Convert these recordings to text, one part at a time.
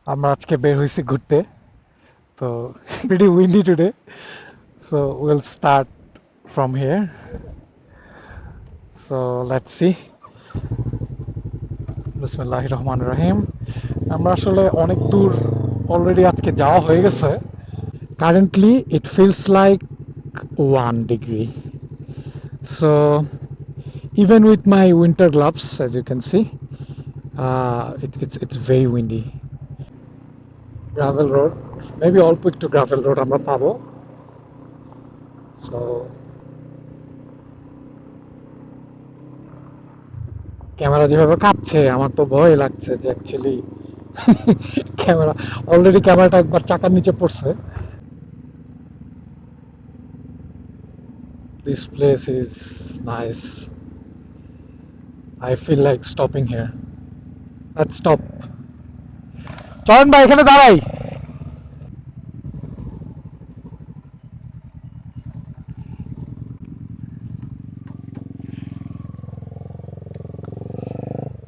আমরা আজকে বের হইছি ঘুরতে, তো pretty windy today, so we'll start from here. So let's see. বিসমিল্লাহির রহমানির রহিম। আমরা আসলে অনেক দূর অলরেডি আজকে যাওয়া হয়ে গেছে। Currently it feels like 1 degree. So even with my winter gloves, as you can see, it's very windy. Gravel road, maybe অল্প একটু gravel road আমরা পাবো। So ক্যামেরা যেভাবে কাঁপছে আমার তো ভয় লাগছে যে অ্যাকচুয়ালি ক্যামেরাটা একবার চাকার নিচে পড়ছে। This place is nice. I feel like stopping here. Let's stop. চয়ন ভাই এখানে দাঁড়াই।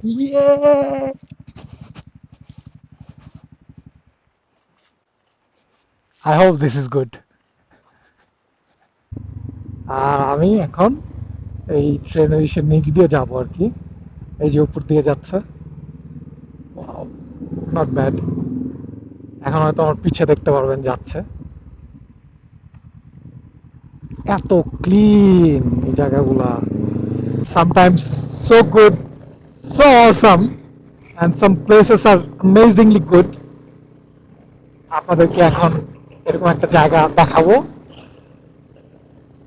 Yeah! I hope this is good. আর আমি এখন এই ট্রেনের নিচ দিয়ে যাবো আর কি। এই যে উপর দিয়ে যাচ্ছে। Not bad. এখন হয়তো আমার পিছে দেখতে পারবেন যাচ্ছে। এত ক্লিন এই জায়গাগুলা। Sometimes so good, so awesome, and some places are amazingly good. আপনাদেরকে এখন এরকম একটা জায়গা দেখাবো।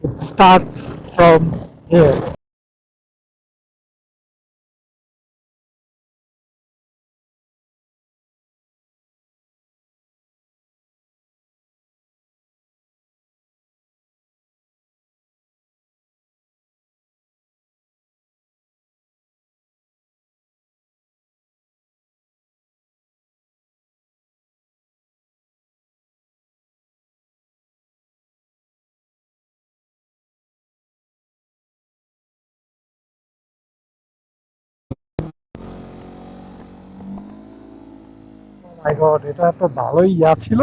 It starts from here. Oh my god, এটা তো ভালোই ছিল।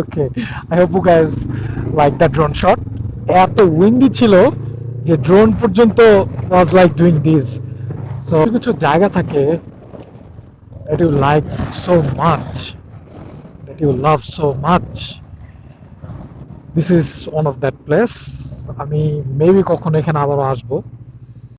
Okay, I hope you guys like that drone shot. এত উইন্ডি ছিল যে ড্রোন পর্যন্ত was like doing this. So কিছু জায়গা থাকে that you like so much, that you love so much. This is one of that place. আমি maybe কখনো এখানে আবারও আসবো।